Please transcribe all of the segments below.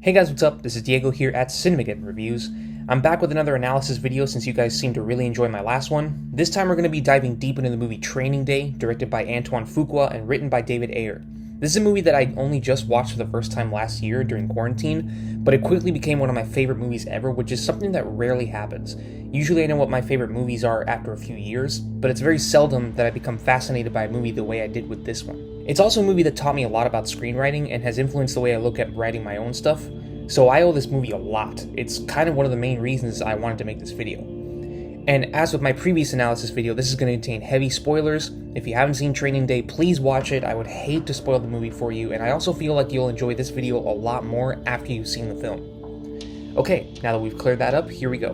Hey guys, what's up? This is Diego here at Cinemageddon Reviews. I'm back with another analysis video since you guys seem to really enjoy my last one. This time we're going to be diving deep into the movie Training Day, directed by Antoine Fuqua and written by David Ayer. This is a movie that I only just watched for the first time last year during quarantine, but it quickly became one of my favorite movies ever, which is something that rarely happens. Usually I know what my favorite movies are after a few years, but it's very seldom that I become fascinated by a movie the way I did with this one. It's also a movie that taught me a lot about screenwriting and has influenced the way I look at writing my own stuff, so I owe this movie a lot. It's kind of one of the main reasons I wanted to make this video. And as with my previous analysis video, this is going to contain heavy spoilers. If you haven't seen Training Day, please watch it. I would hate to spoil the movie for you, and I also feel like you'll enjoy this video a lot more after you've seen the film. Okay, now that we've cleared that up, here we go.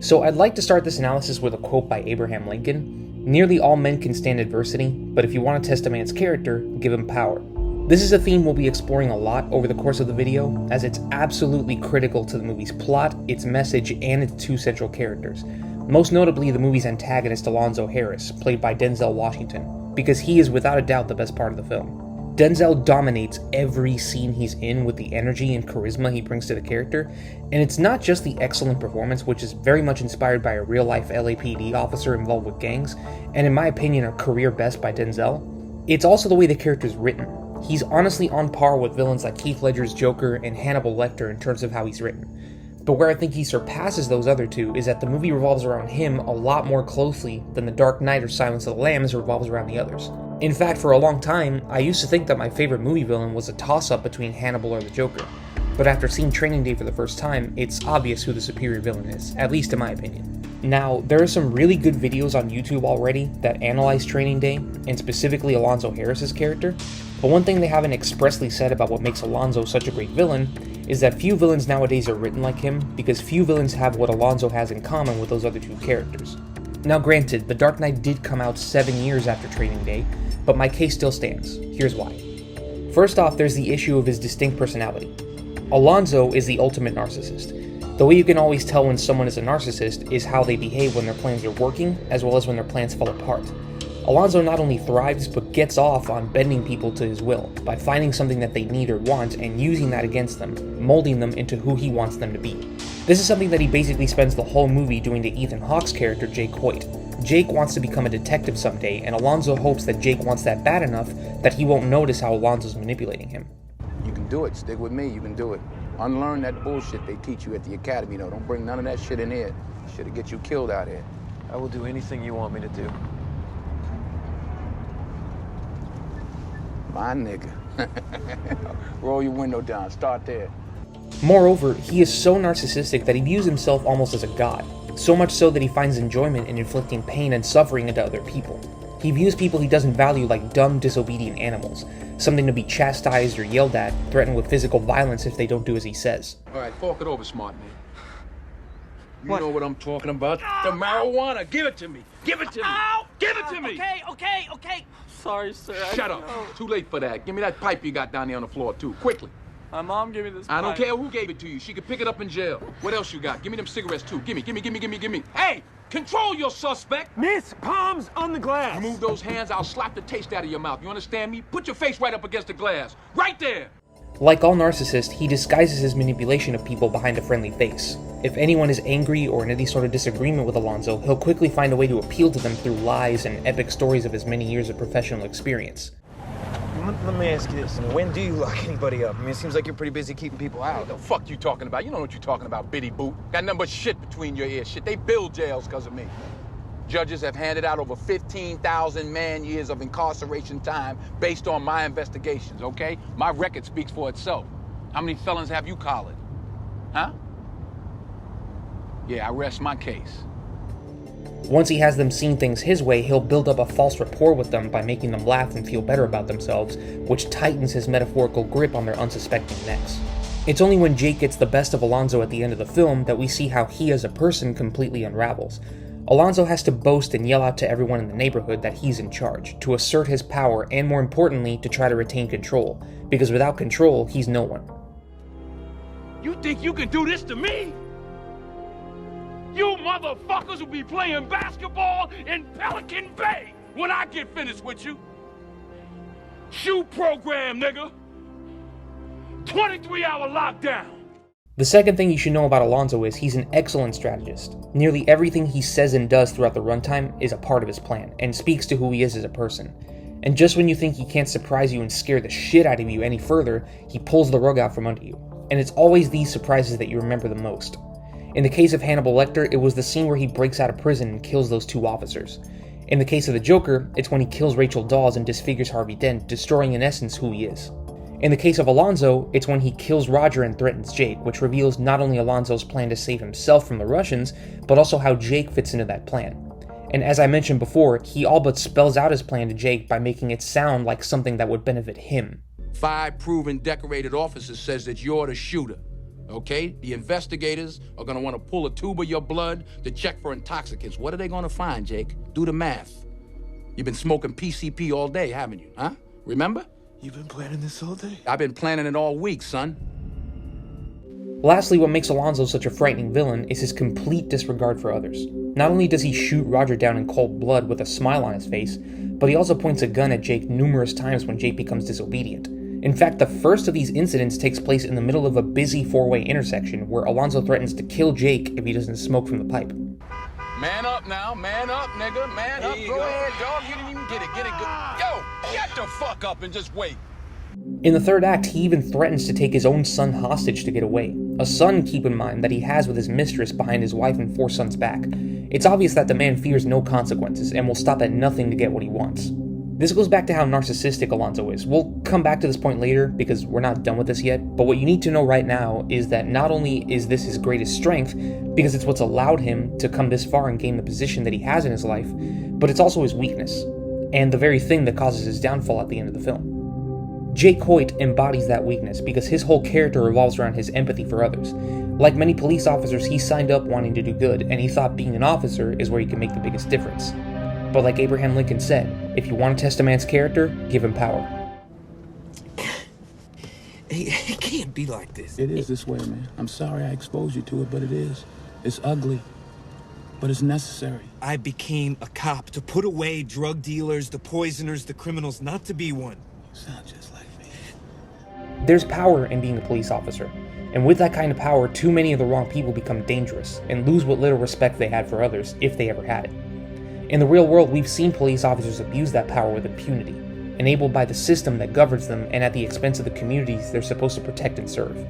So I'd like to start this analysis with a quote by Abraham Lincoln. "Nearly all men can stand adversity, but if you want to test a man's character, give him power." This is a theme we'll be exploring a lot over the course of the video, as it's absolutely critical to the movie's plot, its message, and its two central characters. Most notably, the movie's antagonist Alonzo Harris, played by Denzel Washington, because he is without a doubt the best part of the film. Denzel dominates every scene he's in with the energy and charisma he brings to the character, and it's not just the excellent performance, which is very much inspired by a real-life LAPD officer involved with gangs, and in my opinion a career best by Denzel. It's also the way the character's written. He's honestly on par with villains like Heath Ledger's Joker and Hannibal Lecter in terms of how he's written. But where I think he surpasses those other two is that the movie revolves around him a lot more closely than The Dark Knight or Silence of the Lambs revolves around the others. In fact, for a long time, I used to think that my favorite movie villain was a toss-up between Hannibal or the Joker. But after seeing Training Day for the first time, it's obvious who the superior villain is, at least in my opinion. Now, there are some really good videos on YouTube already that analyze Training Day, and specifically Alonzo Harris's character, but one thing they haven't expressly said about what makes Alonzo such a great villain is that few villains nowadays are written like him, because few villains have what Alonzo has in common with those other two characters. Now granted, The Dark Knight did come out 7 years after Training Day, but my case still stands. Here's why. First off, there's the issue of his distinct personality. Alonzo is the ultimate narcissist. The way you can always tell when someone is a narcissist is how they behave when their plans are working, as well as when their plans fall apart. Alonzo not only thrives, but gets off on bending people to his will, by finding something that they need or want and using that against them, molding them into who he wants them to be. This is something that he basically spends the whole movie doing to Ethan Hawke's character, Jake Hoyt. Jake wants to become a detective someday, and Alonzo hopes that Jake wants that bad enough that he won't notice how Alonzo's manipulating him. You can do it. Stick with me. You can do it. Unlearn that bullshit they teach you at the academy, though. Don't bring none of that shit in here. Shit'll get you killed out here. I will do anything you want me to do. My nigga. Roll your window down. Start there. Moreover, he is so narcissistic that he views himself almost as a god, so much so that he finds enjoyment in inflicting pain and suffering into other people. He views people he doesn't value like dumb, disobedient animals, something to be chastised or yelled at, threatened with physical violence if they don't do as he says. All right, fork it over, smart man. You know what I'm talking about. The marijuana. Give it to me. Give it to me. Ow! Give it to me. Okay. Sorry, sir. Shut up. Too late for that. Give me that pipe you got down there on the floor, too. Quickly. My mom gave me this pipe. I don't care who gave it to you. She could pick it up in jail. What else you got? Give me them cigarettes, too. Gimme. Hey, control your suspect. Miss, palms on the glass. You move those hands, I'll slap the taste out of your mouth. You understand me? Put your face right up against the glass. Right there. Like all narcissists, he disguises his manipulation of people behind a friendly face. If anyone is angry or in any sort of disagreement with Alonzo, he'll quickly find a way to appeal to them through lies and epic stories of his many years of professional experience. Let me ask you this. When do you lock anybody up? I mean, it seems like you're pretty busy keeping people out. What the fuck you talking about? You know what you're talking about, bitty boot. Got nothing but shit between your ears. Shit, they build jails because of me. Judges have handed out over 15,000 man-years of incarceration time based on my investigations, okay? My record speaks for itself. How many felons have you collared? Huh? Yeah, I rest my case. Once he has them seeing things his way, he'll build up a false rapport with them by making them laugh and feel better about themselves, which tightens his metaphorical grip on their unsuspecting necks. It's only when Jake gets the best of Alonzo at the end of the film that we see how he as a person completely unravels. Alonzo has to boast and yell out to everyone in the neighborhood that he's in charge, to assert his power, and more importantly, to try to retain control, because without control, he's no one. You think you can do this to me? You motherfuckers will be playing basketball in Pelican Bay when I get finished with you. Shoe program, nigga. 23-hour lockdown. The second thing you should know about Alonzo is he's an excellent strategist. Nearly everything he says and does throughout the runtime is a part of his plan, and speaks to who he is as a person. And just when you think he can't surprise you and scare the shit out of you any further, he pulls the rug out from under you. And it's always these surprises that you remember the most. In the case of Hannibal Lecter, it was the scene where he breaks out of prison and kills those two officers. In the case of the Joker, it's when he kills Rachel Dawes and disfigures Harvey Dent, destroying in essence who he is. In the case of Alonzo, it's when he kills Roger and threatens Jake, which reveals not only Alonzo's plan to save himself from the Russians, but also how Jake fits into that plan. And as I mentioned before, he all but spells out his plan to Jake by making it sound like something that would benefit him. 5 proven decorated officers says that you're the shooter, okay? The investigators are gonna wanna pull a tube of your blood to check for intoxicants. What are they gonna find, Jake? Do the math. You've been smoking PCP all day, haven't you, huh? Remember? You've been planning this all day? I've been planning it all week, son. Lastly, what makes Alonzo such a frightening villain is his complete disregard for others. Not only does he shoot Roger down in cold blood with a smile on his face, but he also points a gun at Jake numerous times when Jake becomes disobedient. In fact, the first of these incidents takes place in the middle of a busy 4-way intersection where Alonzo threatens to kill Jake if he doesn't smoke from the pipe. Man up now, man up, nigga, man up. Go ahead, dog, you didn't even get it good. Yo, get the fuck up and just wait. In the third act, he even threatens to take his own son hostage to get away. A son, keep in mind, that he has with his mistress behind his wife and 4 sons back. It's obvious that the man fears no consequences and will stop at nothing to get what he wants. This goes back to how narcissistic Alonzo is. We'll come back to this point later because we're not done with this yet, but what you need to know right now is that not only is this his greatest strength, because it's what's allowed him to come this far and gain the position that he has in his life, but it's also his weakness, and the very thing that causes his downfall at the end of the film. Jake Hoyt embodies that weakness because his whole character revolves around his empathy for others. Like many police officers, he signed up wanting to do good, and he thought being an officer is where he can make the biggest difference. But like Abraham Lincoln said, if you want to test a man's character, give him power. It can't be like this. It is this way, man. I'm sorry I exposed you to it, but it is. It's ugly, but it's necessary. I became a cop to put away drug dealers, the poisoners, the criminals, not to be one. You sound just like me. There's power in being a police officer, and with that kind of power, too many of the wrong people become dangerous and lose what little respect they had for others, if they ever had it. In the real world, we've seen police officers abuse that power with impunity, enabled by the system that governs them and at the expense of the communities they're supposed to protect and serve.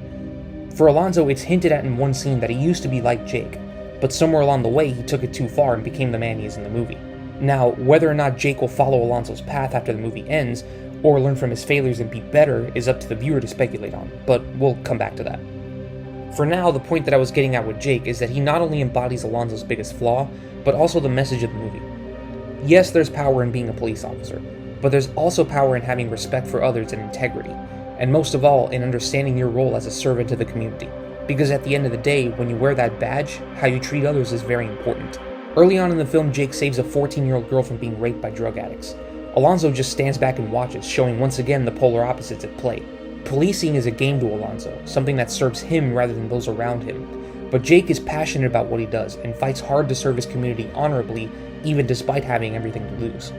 For Alonzo, it's hinted at in one scene that he used to be like Jake, but somewhere along the way he took it too far and became the man he is in the movie. Now, whether or not Jake will follow Alonzo's path after the movie ends, or learn from his failures and be better, is up to the viewer to speculate on, but we'll come back to that. For now, the point that I was getting at with Jake is that he not only embodies Alonzo's biggest flaw, but also the message of the movie. Yes, there's power in being a police officer, but there's also power in having respect for others and integrity, and most of all, in understanding your role as a servant to the community. Because at the end of the day, when you wear that badge, how you treat others is very important. Early on in the film, Jake saves a 14-year-old girl from being raped by drug addicts. Alonzo just stands back and watches, showing once again the polar opposites at play. Policing is a game to Alonzo, something that serves him rather than those around him. But Jake is passionate about what he does and fights hard to serve his community honorably, even despite having everything to lose.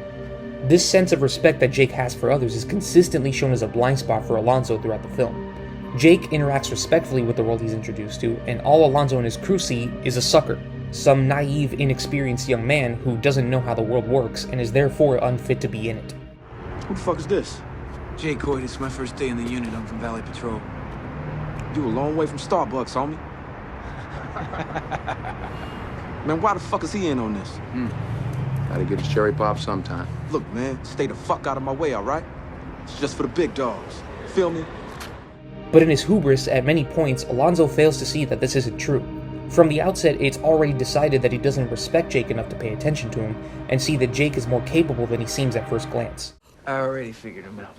This sense of respect that Jake has for others is consistently shown as a blind spot for Alonzo throughout the film. Jake interacts respectfully with the world he's introduced to, and all Alonzo and his crew see is a sucker, some naive, inexperienced young man who doesn't know how the world works and is therefore unfit to be in it. Who the fuck is this? Jake Hoyt, it's my first day in the unit. I'm from Valley Patrol. You a long way from Starbucks, homie. Man, why the fuck is he in on this? Gotta get his cherry pop sometime. Look, man, stay the fuck out of my way, all right? It's just for the big dogs. Feel me? But in his hubris, at many points, Alonzo fails to see that this isn't true. From the outset, it's already decided that he doesn't respect Jake enough to pay attention to him, and see that Jake is more capable than he seems at first glance. I already figured him out.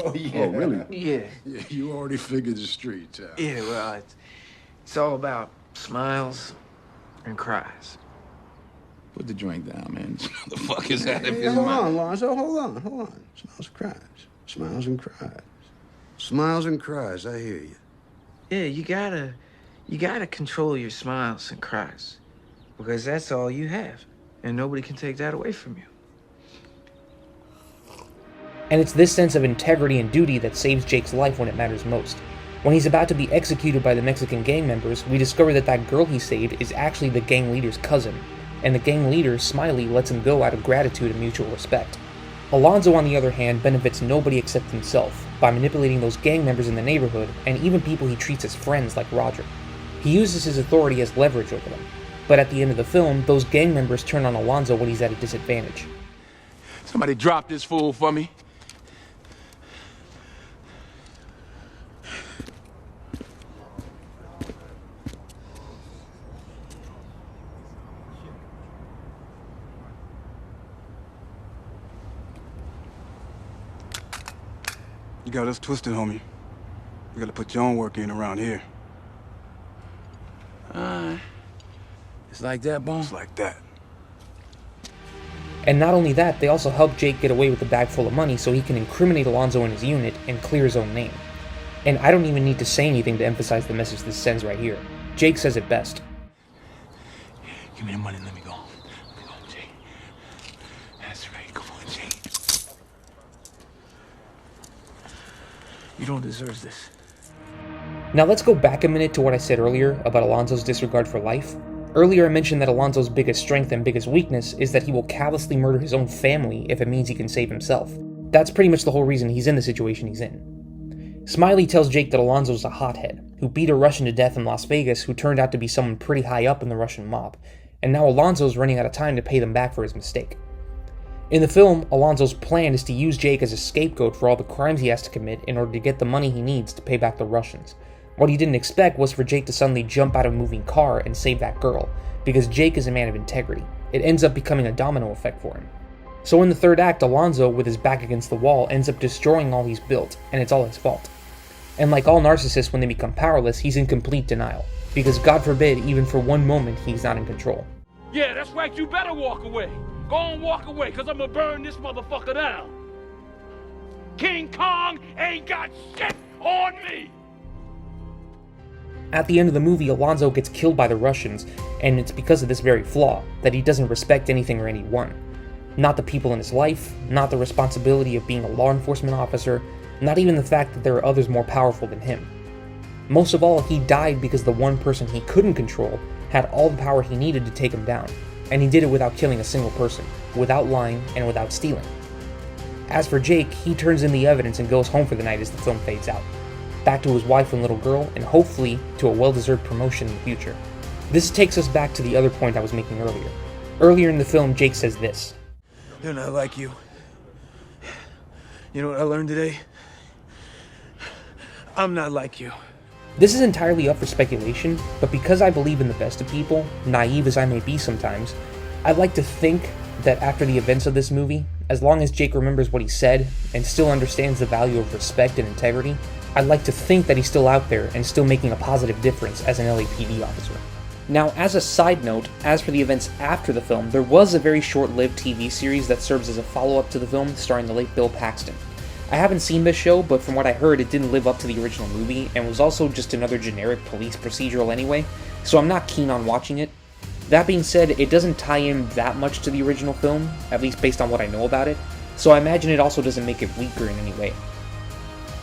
Oh, yeah. Oh, really? Yeah. Yeah, you already figured the street. Yeah, well, it's all about smiles and cries. Put the drink down, man. What the fuck is that? Hey, hold on, Alonzo. Hold on. Smiles and cries. Smiles and cries. Smiles and cries. I hear you. Yeah, you gotta control your smiles and cries, because that's all you have, and nobody can take that away from you. And it's this sense of integrity and duty that saves Jake's life when it matters most. When he's about to be executed by the Mexican gang members, we discover that that girl he saved is actually the gang leader's cousin, and the gang leader, Smiley, lets him go out of gratitude and mutual respect. Alonzo, on the other hand, benefits nobody except himself by manipulating those gang members in the neighborhood and even people he treats as friends like Roger. He uses his authority as leverage over them, but at the end of the film, those gang members turn on Alonzo when he's at a disadvantage. Somebody drop this fool for me. You got us twisted, homie. You gotta put your own work in around here. It's like that, Bone? It's like that. And not only that, they also help Jake get away with a bag full of money so he can incriminate Alonzo in his unit and clear his own name. And I don't even need to say anything to emphasize the message this sends right here. Jake says it best. Give me the money and let me go. Come on, Jake. That's right. Come on, Jake. You don't deserve this. Now let's go back a minute to what I said earlier about Alonzo's disregard for life. Earlier I mentioned that Alonzo's biggest strength and biggest weakness is that he will callously murder his own family if it means he can save himself. That's pretty much the whole reason he's in the situation he's in. Smiley tells Jake that Alonzo's a hothead, who beat a Russian to death in Las Vegas who turned out to be someone pretty high up in the Russian mob, and now Alonzo's running out of time to pay them back for his mistake. In the film, Alonzo's plan is to use Jake as a scapegoat for all the crimes he has to commit in order to get the money he needs to pay back the Russians. What he didn't expect was for Jake to suddenly jump out of a moving car and save that girl, because Jake is a man of integrity. It ends up becoming a domino effect for him. So in the third act, Alonzo, with his back against the wall, ends up destroying all he's built, and it's all his fault. And like all narcissists when they become powerless, he's in complete denial, because God forbid, even for one moment, he's not in control. Yeah, that's right, you better walk away. Go on, walk away, cause I'm gonna burn this motherfucker down. King Kong ain't got shit on me! At the end of the movie, Alonzo gets killed by the Russians, and it's because of this very flaw, that he doesn't respect anything or anyone. Not the people in his life, not the responsibility of being a law enforcement officer, not even the fact that there are others more powerful than him. Most of all, he died because the one person he couldn't control had all the power he needed to take him down, and he did it without killing a single person, without lying, and without stealing. As for Jake, he turns in the evidence and goes home for the night as the film fades out, back to his wife and little girl, and hopefully to a well-deserved promotion in the future. This takes us back to the other point I was making earlier. Earlier in the film, Jake says this. They're not like you. You know what I learned today? I'm not like you. This is entirely up for speculation, but because I believe in the best of people, naive as I may be sometimes, I'd like to think that after the events of this movie, as long as Jake remembers what he said and still understands the value of respect and integrity, I'd like to think that he's still out there and still making a positive difference as an LAPD officer. Now, as a side note, as for the events after the film, there was a very short-lived TV series that serves as a follow-up to the film starring the late Bill Paxton. I haven't seen this show, but from what I heard, it didn't live up to the original movie and was also just another generic police procedural anyway, so I'm not keen on watching it. That being said, it doesn't tie in that much to the original film, at least based on what I know about it, so I imagine it also doesn't make it weaker in any way.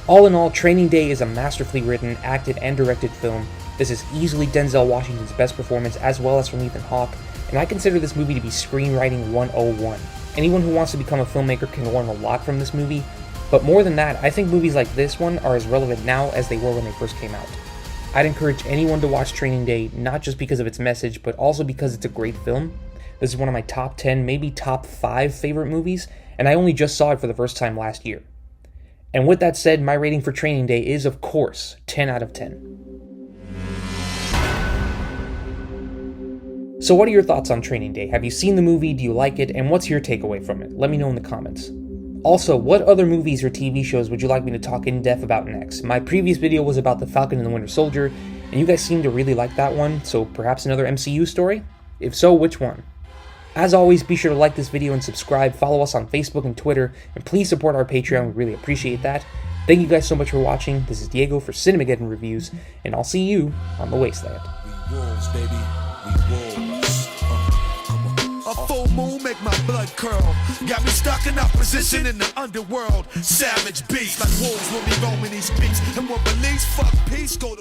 All in all, Training Day is a masterfully written, acted, and directed film. This is easily Denzel Washington's best performance, as well as from Ethan Hawke, and I consider this movie to be screenwriting 101. Anyone who wants to become a filmmaker can learn a lot from this movie, but more than that, I think movies like this one are as relevant now as they were when they first came out. I'd encourage anyone to watch Training Day, not just because of its message, but also because it's a great film. This is one of my top 10, maybe top 5 favorite movies, and I only just saw it for the first time last year. And with that said, my rating for Training Day is, of course, 10 out of 10. So what are your thoughts on Training Day? Have you seen the movie? Do you like it? And what's your takeaway from it? Let me know in the comments. Also, what other movies or TV shows would you like me to talk in depth about next? My previous video was about The Falcon and the Winter Soldier, and you guys seem to really like that one, so perhaps another MCU story? If so, which one? As always, be sure to like this video and subscribe, follow us on Facebook and Twitter, and please support our Patreon, we really appreciate that. Thank you guys so much for watching. This is Diego for Cinemageddon Reviews, and I'll see you on the Wasteland. We wolves, baby. We wolves. Come on. full moon make my blood curl. Got me stuck in opposition in the underworld. Savage beast like wolves when we roaming these beats. And what beliefs fuck peace go